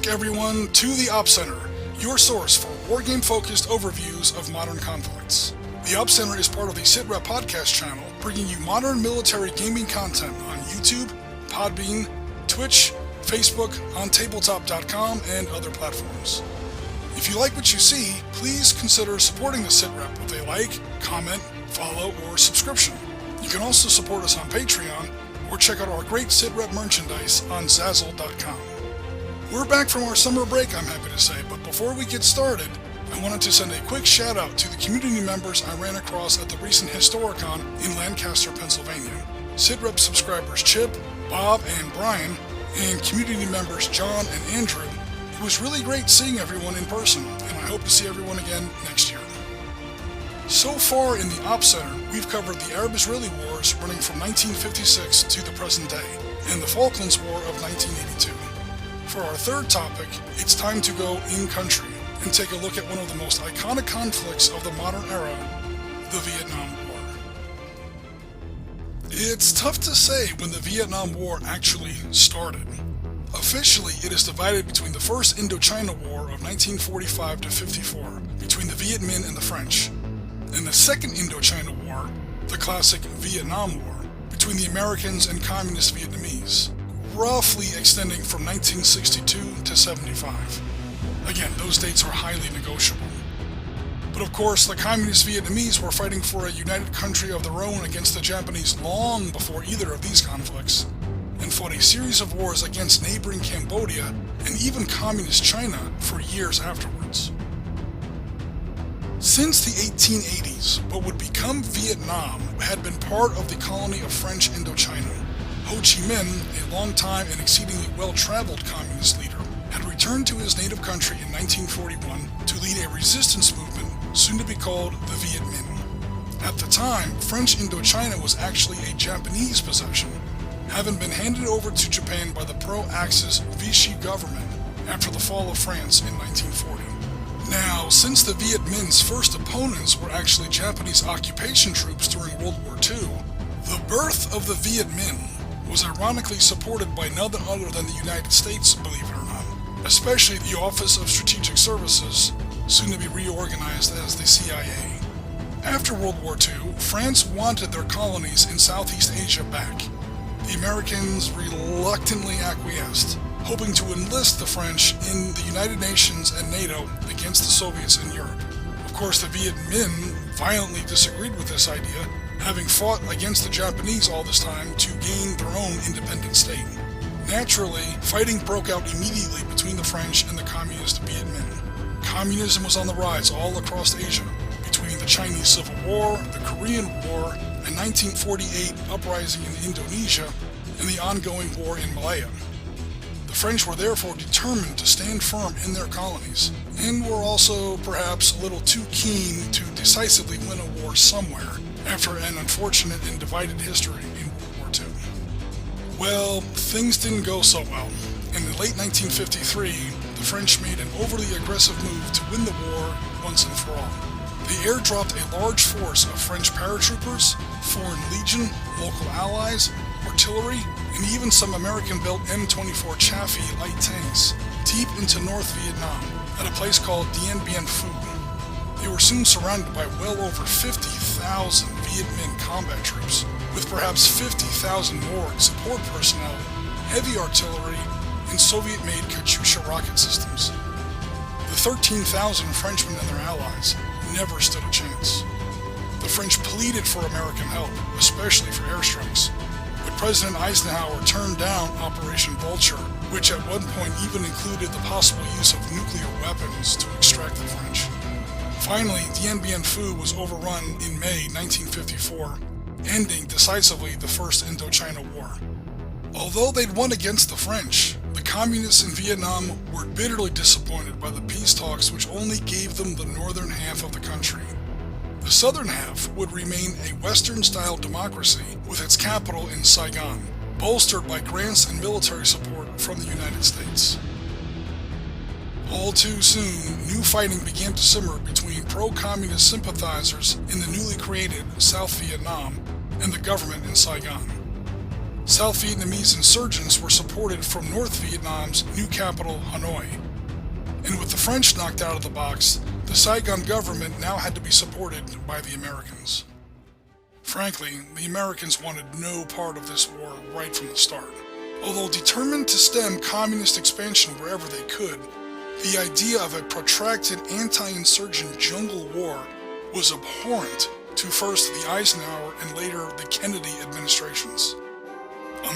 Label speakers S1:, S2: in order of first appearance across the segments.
S1: back, everyone, to the Op Center, your source for wargame-focused overviews of modern conflicts. The Op Center is part of the Sitrep podcast channel, bringing you modern military gaming content on YouTube, Podbean, Twitch, Facebook, on tabletop.com, and other platforms. If you like what you see, please consider supporting the Sitrep with a like, comment, follow, or subscription. You can also support us on Patreon, or check out our great Sitrep merchandise on Zazzle.com. We're back from our summer break, I'm happy to say, but before we get started, I wanted to send a quick shout out to the community members I ran across at the recent Historicon in Lancaster, Pennsylvania. Sitrep subscribers Chip, Bob, and Brian, and community members John and Andrew. It was really great seeing everyone in person, and I hope to see everyone again next year. So far in the Op Center, we've covered the Arab-Israeli Wars running from 1956 to the present day, and the Falklands War of 1982. For our third topic, it's time to go in-country and take a look at one of the most iconic conflicts of the modern era, the Vietnam War. It's tough to say when the Vietnam War actually started. Officially, it is divided between the First Indochina War of 1945 to 54, between the Viet Minh and the French, and the Second Indochina War, the classic Vietnam War, between the Americans and Communist Vietnamese, roughly extending from 1962 to 75. Again, those dates are highly negotiable. But of course, the Communist Vietnamese were fighting for a united country of their own against the Japanese long before either of these conflicts, and fought a series of wars against neighboring Cambodia and even Communist China for years afterwards. Since the 1880s, what would become Vietnam had been part of the colony of French Indochina. Ho Chi Minh, a long-time and exceedingly well-traveled communist leader, had returned to his native country in 1941 to lead a resistance movement soon to be called the Viet Minh. At the time, French Indochina was actually a Japanese possession, having been handed over to Japan by the pro-Axis Vichy government after the fall of France in 1940. Now, since the Viet Minh's first opponents were actually Japanese occupation troops during World War II, the birth of the Viet Minh was ironically supported by none other than the United States, believe it or not, especially the Office of Strategic Services, soon to be reorganized as the CIA. After World War II, France wanted their colonies in Southeast Asia back. The Americans reluctantly acquiesced, hoping to enlist the French in the United Nations and NATO against the Soviets in Europe. Of course, the Viet Minh violently disagreed with this idea, having fought against the Japanese all this time to gain their own independent state. Naturally, fighting broke out immediately between the French and the communist Viet Minh. Communism was on the rise all across Asia, between the Chinese Civil War, the Korean War, a 1948 uprising in Indonesia, and the ongoing war in Malaya. The French were therefore determined to stand firm in their colonies, and were also perhaps a little too keen to decisively win a war somewhere, after an unfortunate and divided history in World War II. Well, things didn't go so well. In the late 1953, the French made an overly aggressive move to win the war once and for all. They airdropped a large force of French paratroopers, Foreign Legion, local allies, artillery, and even some American-built M24 Chaffee light tanks deep into North Vietnam at a place called Dien Bien Phu. They were soon surrounded by well over 50,000 Viet Minh combat troops, with perhaps 50,000 more support personnel, heavy artillery, and Soviet-made Katyusha rocket systems. The 13,000 Frenchmen and their allies never stood a chance. The French pleaded for American help, especially for airstrikes, but President Eisenhower turned down Operation Vulture, which at one point even included the possible use of nuclear weapons to extract the French. Finally, Dien Bien Phu was overrun in May 1954, ending decisively the First Indochina War. Although they'd won against the French, the communists in Vietnam were bitterly disappointed by the peace talks which only gave them the northern half of the country. The southern half would remain a Western-style democracy with its capital in Saigon, bolstered by grants and military support from the United States. All too soon, new fighting began to simmer between pro-communist sympathizers in the newly created South Vietnam and the government in Saigon. South Vietnamese insurgents were supported from North Vietnam's new capital, Hanoi. And with the French knocked out of the box, the Saigon government now had to be supported by the Americans. Frankly, the Americans wanted no part of this war right from the start. Although determined to stem communist expansion wherever they could, the idea of a protracted anti-insurgent jungle war was abhorrent to first the Eisenhower and later the Kennedy administrations.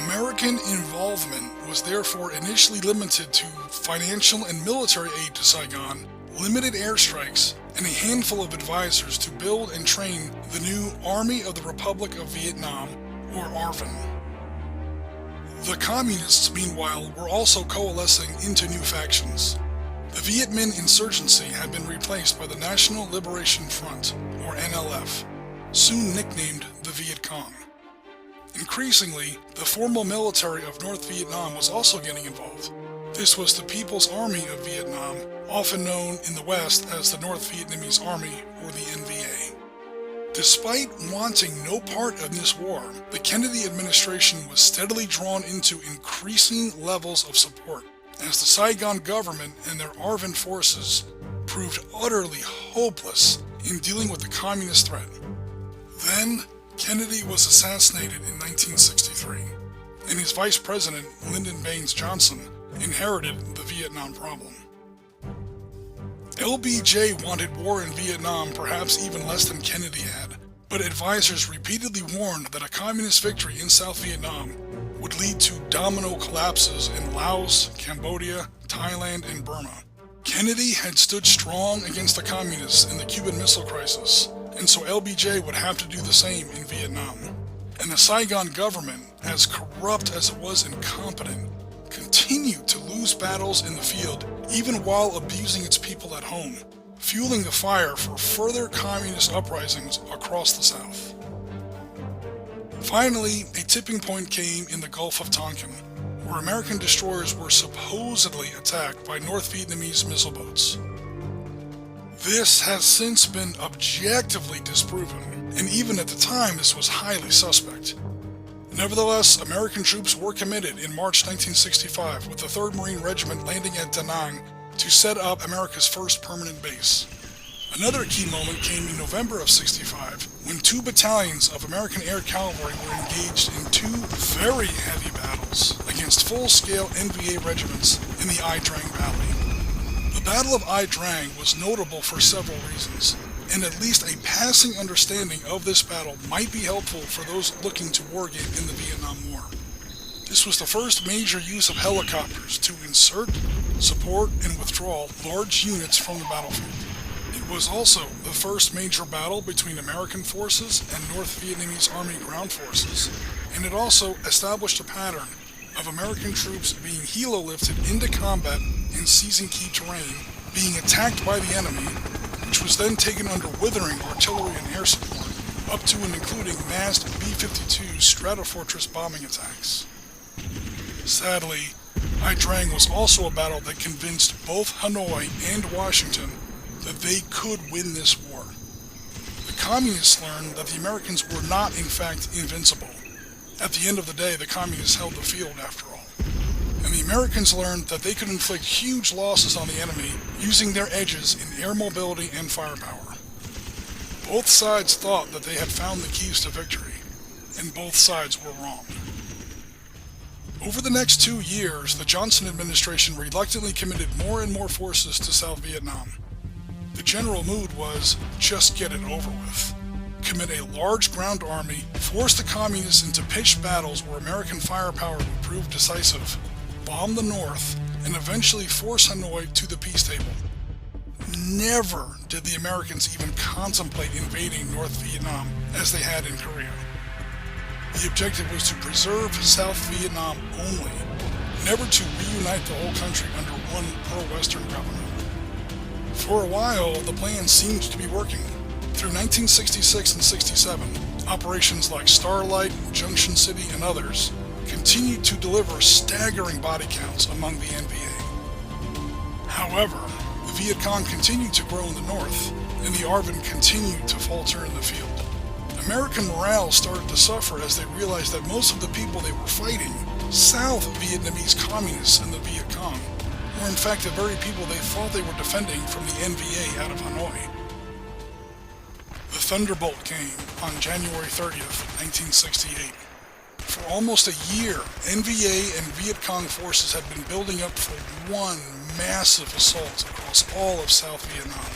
S1: American involvement was therefore initially limited to financial and military aid to Saigon, limited airstrikes, and a handful of advisors to build and train the new Army of the Republic of Vietnam, or ARVN. The Communists, meanwhile, were also coalescing into new factions. The Viet Minh insurgency had been replaced by the National Liberation Front, or NLF, soon nicknamed the Viet Cong. Increasingly, the formal military of North Vietnam was also getting involved. This was the People's Army of Vietnam, often known in the West as the North Vietnamese Army, or the NVA. Despite wanting no part of this war, the Kennedy administration was steadily drawn into increasing levels of support, as the Saigon government and their ARVN forces proved utterly hopeless in dealing with the communist threat. Then, Kennedy was assassinated in 1963, and his vice president, Lyndon Baines Johnson, inherited the Vietnam problem. LBJ wanted war in Vietnam perhaps even less than Kennedy had, but advisors repeatedly warned that a communist victory in South Vietnam would lead to domino collapses in Laos, Cambodia, Thailand, and Burma. Kennedy had stood strong against the communists in the Cuban Missile Crisis, and so LBJ would have to do the same in Vietnam. And the Saigon government, as corrupt as it was incompetent, continued to lose battles in the field even while abusing its people at home, fueling the fire for further communist uprisings across the South. Finally, a tipping point came in the Gulf of Tonkin, where American destroyers were supposedly attacked by North Vietnamese missile boats. This has since been objectively disproven, and even at the time this was highly suspect. Nevertheless, American troops were committed in March 1965 with the 3rd Marine Regiment landing at Da Nang to set up America's first permanent base. Another key moment came in November of '65 when 2 battalions of American Air Cavalry were engaged in 2 very heavy battles against full-scale NVA regiments in the Ai Drang Valley. The Battle of Ai Drang was notable for several reasons, and at least a passing understanding of this battle might be helpful for those looking to wargame in the Vietnam War. This was the first major use of helicopters to insert, support, and withdraw large units from the battlefield. It was also the first major battle between American forces and North Vietnamese Army ground forces, and it also established a pattern of American troops being helo-lifted into combat and seizing key terrain, being attacked by the enemy, which was then taken under withering artillery and air support, up to and including massed B-52 Stratofortress bombing attacks. Sadly, Ai Drang was also a battle that convinced both Hanoi and Washington that they could win this war. The Communists learned that the Americans were not in fact invincible. At the end of the day, the Communists held the field after all. And the Americans learned that they could inflict huge losses on the enemy using their edges in air mobility and firepower. Both sides thought that they had found the keys to victory, and both sides were wrong. Over the next 2 years, the Johnson administration reluctantly committed more and more forces to South Vietnam. The general mood was, just get it over with. Commit a large ground army, force the communists into pitched battles where American firepower would prove decisive, bomb the North, and eventually force Hanoi to the peace table. Never did the Americans even contemplate invading North Vietnam as they had in Korea. The objective was to preserve South Vietnam only, never to reunite the whole country under one pro-Western government. For a while, the plan seemed to be working. Through 1966 and 67, operations like Starlight, Junction City, and others continued to deliver staggering body counts among the NVA. However, the Viet Cong continued to grow in the north, and the ARVN continued to falter in the field. American morale started to suffer as they realized that most of the people they were fighting, South Vietnamese communists and the Viet Cong, were in fact the very people they thought they were defending from the NVA out of Hanoi. The Thunderbolt came on January 30th, 1968. For almost a year, NVA and Viet Cong forces had been building up for one massive assault across all of South Vietnam.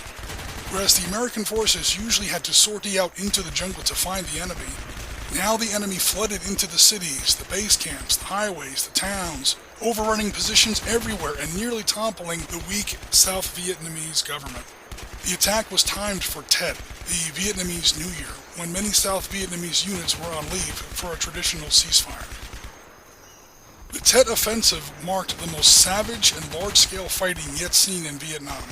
S1: Whereas the American forces usually had to sortie out into the jungle to find the enemy, now the enemy flooded into the cities, the base camps, the highways, the towns, overrunning positions everywhere and nearly toppling the weak South Vietnamese government. The attack was timed for Tet, the Vietnamese New Year, when many South Vietnamese units were on leave for a traditional ceasefire. The Tet Offensive marked the most savage and large-scale fighting yet seen in Vietnam.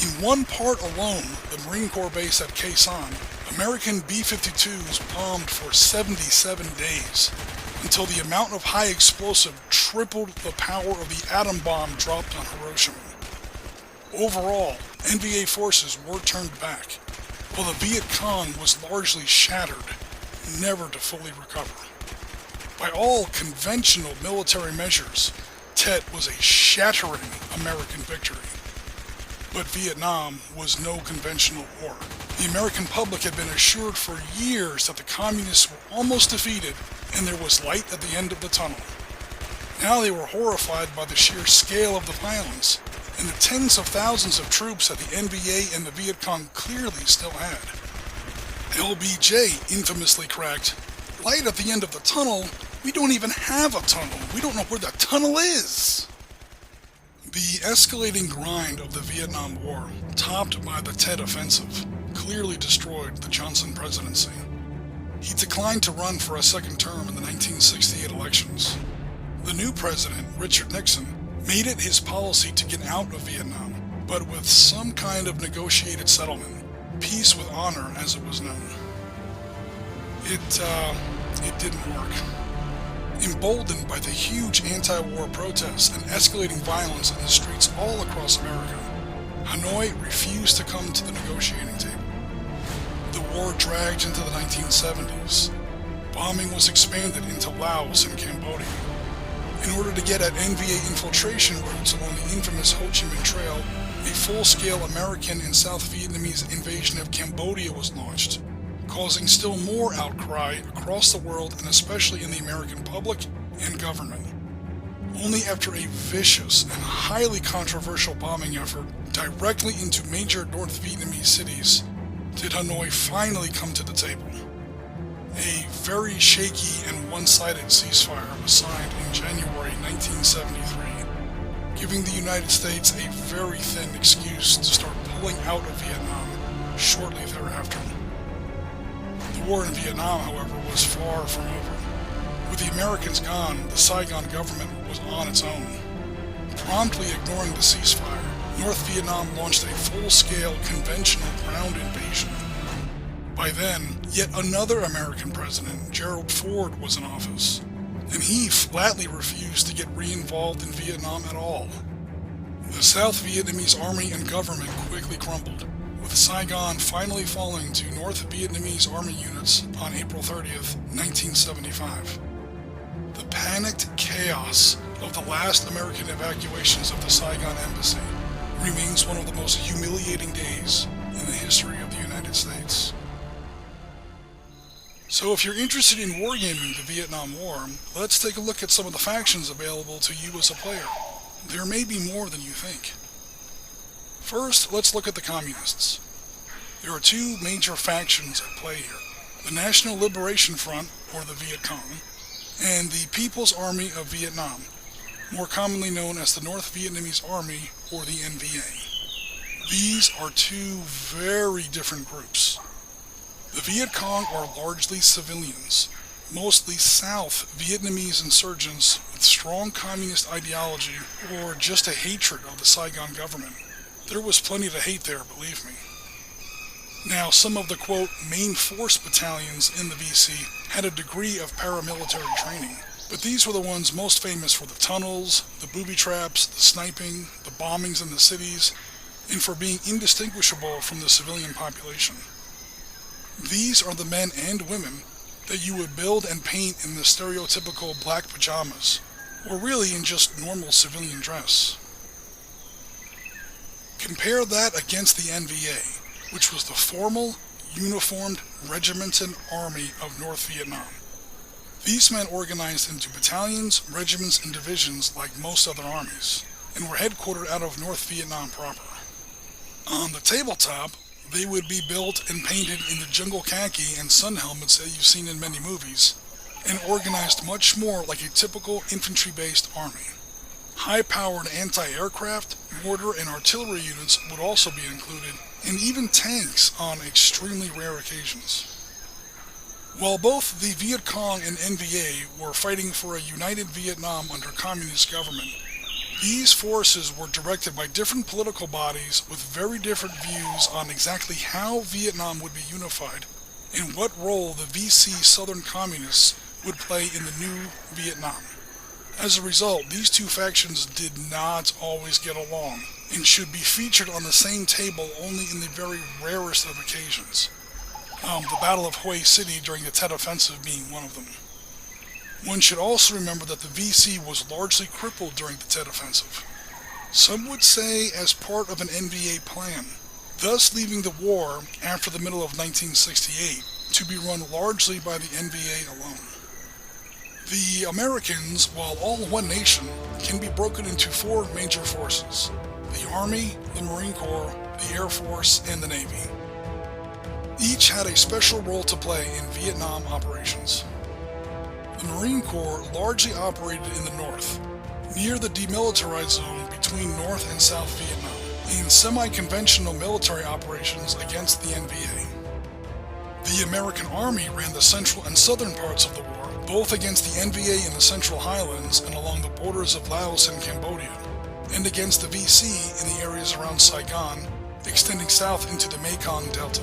S1: In one part alone, the Marine Corps base at Khe Sanh, American B-52s bombed for 77 days, until the amount of high explosive tripled the power of the atom bomb dropped on Hiroshima. Overall, NVA forces were turned back, while the Viet Cong was largely shattered, never to fully recover. By all conventional military measures, Tet was a shattering American victory. But Vietnam was no conventional war. The American public had been assured for years that the communists were almost defeated and there was light at the end of the tunnel. Now they were horrified by the sheer scale of the violence and the tens of thousands of troops that the NVA and the Viet Cong clearly still had. LBJ infamously cracked, "Light at the end of the tunnel? We don't even have a tunnel. We don't know where the tunnel is." The escalating grind of the Vietnam War, topped by the Tet Offensive, clearly destroyed the Johnson presidency. He declined to run for a second term in the 1968 elections. The new president, Richard Nixon, made it his policy to get out of Vietnam, but with some kind of negotiated settlement, peace with honor as it was known. It didn't work. Emboldened by the huge anti-war protests and escalating violence in the streets all across America, Hanoi refused to come to the negotiating table. The war dragged into the 1970s. Bombing was expanded into Laos and Cambodia. In order to get at NVA infiltration routes along the infamous Ho Chi Minh Trail, a full-scale American and South Vietnamese invasion of Cambodia was launched, causing still more outcry across the world and especially in the American public and government. Only after a vicious and highly controversial bombing effort directly into major North Vietnamese cities did Hanoi finally come to the table. A very shaky and one-sided ceasefire was signed in January 1973, giving the United States a very thin excuse to start pulling out of Vietnam shortly thereafter. The war in Vietnam, however, was far from over. With the Americans gone, the Saigon government was on its own. Promptly ignoring the ceasefire, North Vietnam launched a full-scale conventional ground invasion. By then, yet another American president, Gerald Ford, was in office, and he flatly refused to get re-involved in Vietnam at all. The South Vietnamese army and government quickly crumbled, with Saigon finally falling to North Vietnamese army units on April 30th, 1975. The panicked chaos of the last American evacuations of the Saigon embassy remains one of the most humiliating days in the history of the United States. So if you're interested in wargaming the Vietnam War, let's take a look at some of the factions available to you as a player. There may be more than you think. First, let's look at the Communists. There are two major factions at play here: the National Liberation Front, or the Viet Cong, and the People's Army of Vietnam, more commonly known as the North Vietnamese Army, or the NVA. These are two very different groups. The Viet Cong are largely civilians, mostly South Vietnamese insurgents with strong communist ideology or just a hatred of the Saigon government. There was plenty to hate there, believe me. Now, some of the, quote, main force battalions in the VC had a degree of paramilitary training, but these were the ones most famous for the tunnels, the booby traps, the sniping, the bombings in the cities, and for being indistinguishable from the civilian population. These are the men and women that you would build and paint in the stereotypical black pajamas, or really in just normal civilian dress. Compare that against the NVA, which was the formal, uniformed, regimented army of North Vietnam. These men organized into battalions, regiments, and divisions like most other armies, and were headquartered out of North Vietnam proper. On the tabletop, they would be built and painted in the jungle khaki and sun helmets that you've seen in many movies, and organized much more like a typical infantry-based army. High-powered anti-aircraft, mortar, and artillery units would also be included, and even tanks on extremely rare occasions. While both the Viet Cong and NVA were fighting for a united Vietnam under communist government, these forces were directed by different political bodies with very different views on exactly how Vietnam would be unified and what role the VC Southern Communists would play in the new Vietnam. As a result, these two factions did not always get along and should be featured on the same table only in the very rarest of occasions. The Battle of Hue City during the Tet Offensive being one of them. One should also remember that the VC was largely crippled during the Tet Offensive. Some would say as part of an NVA plan, thus leaving the war after the middle of 1968 to be run largely by the NVA alone. The Americans, while all one nation, can be broken into four major forces: the Army, the Marine Corps, the Air Force, and the Navy. Each had a special role to play in Vietnam operations. The Marine Corps largely operated in the north, near the demilitarized zone between North and South Vietnam, in semi-conventional military operations against the NVA. The American Army ran the central and southern parts of the war, both against the NVA in the Central Highlands and along the borders of Laos and Cambodia, and against the VC in the areas around Saigon, extending south into the Mekong Delta.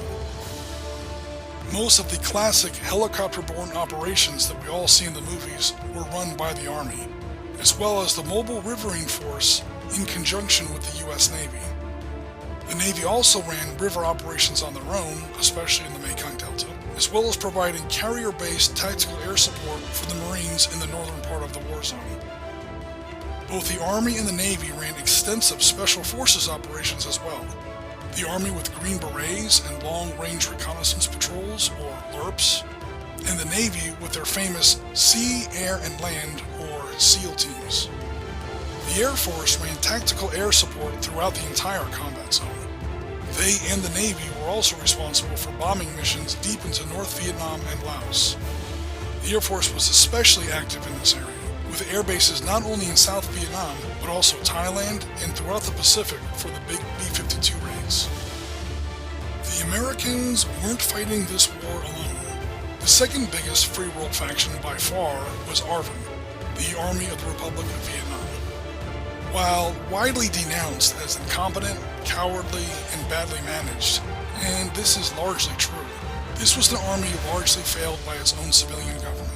S1: Most of the classic helicopter-borne operations that we all see in the movies were run by the Army, as well as the Mobile Riverine Force in conjunction with the U.S. Navy. The Navy also ran river operations on their own, especially in the Mekong Delta, as well as providing carrier-based tactical air support for the Marines in the northern part of the war zone. Both the Army and the Navy ran extensive Special Forces operations as well. The Army with Green Berets and Long-Range Reconnaissance Patrols, or LRPs, and the Navy with their famous Sea, Air, and Land, or SEAL teams. The Air Force ran tactical air support throughout the entire combat zone. They and the Navy were also responsible for bombing missions deep into North Vietnam and Laos. The Air Force was especially active in this area, with air bases not only in South Vietnam, but also Thailand and throughout the Pacific for the big B-52 raids. The Americans weren't fighting this war alone. The second biggest free world faction by far was ARVN, the Army of the Republic of Vietnam. While widely denounced as incompetent, cowardly, and badly managed, and this is largely true, this was an army largely failed by its own civilian government.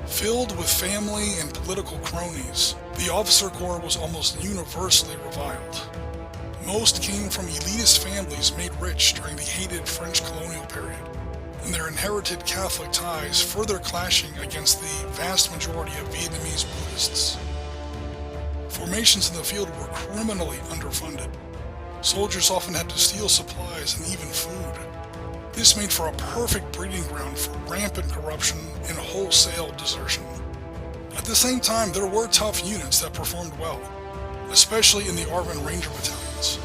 S1: Filled with family and political cronies, the officer corps was almost universally reviled. Most came from elitist families made rich during the hated French colonial period, and their inherited Catholic ties further clashing against the vast majority of Vietnamese Buddhists. Formations in the field were criminally underfunded. Soldiers often had to steal supplies and even food. This made for a perfect breeding ground for rampant corruption and wholesale desertion. At the same time, there were tough units that performed well, especially in the ARVN Ranger battalions.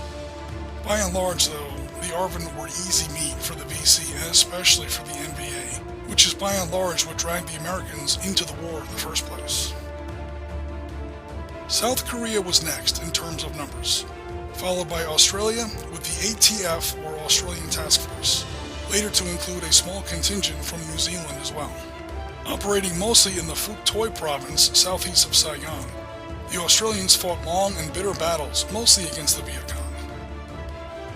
S1: By and large, though, the ARVN were easy meat for the VC and especially for the NVA, which is by and large what dragged the Americans into the war in the first place. South Korea was next in terms of numbers, followed by Australia with the ATF, or Australian Task Force, later to include a small contingent from New Zealand as well. Operating mostly in the Phuoc Toi province southeast of Saigon, the Australians fought long and bitter battles, mostly against the Viet Cong.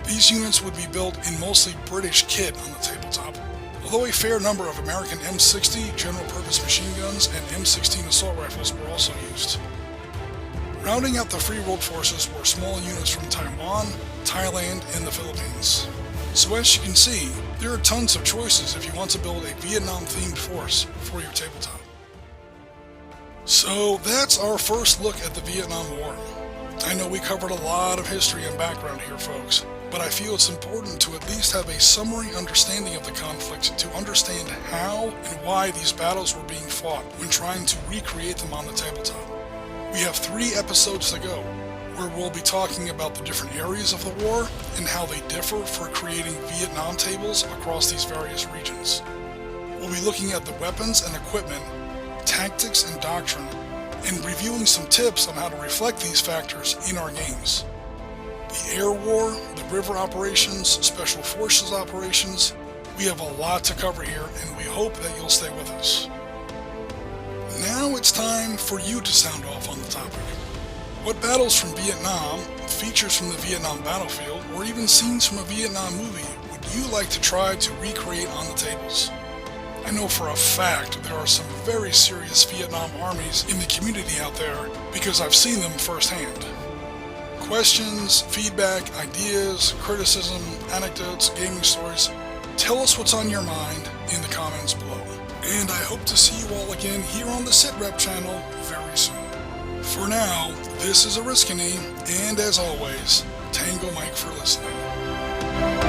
S1: These units would be built in mostly British kit on the tabletop, although a fair number of American M60 general-purpose machine guns and M16 assault rifles were also used. Rounding out the free world forces were small units from Taiwan, Thailand, and the Philippines. So as you can see, there are tons of choices if you want to build a Vietnam-themed force for your tabletop. So that's our first look at the Vietnam War. I know we covered a lot of history and background here, folks, but I feel it's important to at least have a summary understanding of the conflict to understand how and why these battles were being fought when trying to recreate them on the tabletop. We have 3 episodes to go, where we'll be talking about the different areas of the war and how they differ for creating Vietnam tables across these various regions. We'll be looking at the weapons and equipment, tactics and doctrine, and reviewing some tips on how to reflect these factors in our games. The air war, the river operations, special forces operations, we have a lot to cover here, and we hope that you'll stay with us. Now it's time for you to sound off on the topic. What battles from Vietnam, features from the Vietnam battlefield, or even scenes from a Vietnam movie would you like to try to recreate on the tables? I know for a fact there are some very serious Vietnam armies in the community out there because I've seen them firsthand. Questions, feedback, ideas, criticism, anecdotes, gaming stories, tell us what's on your mind in the comments below. And I hope to see you all again here on the Sitrep channel very soon. For now, this is Oriskany, and as always, Tango Mike for listening.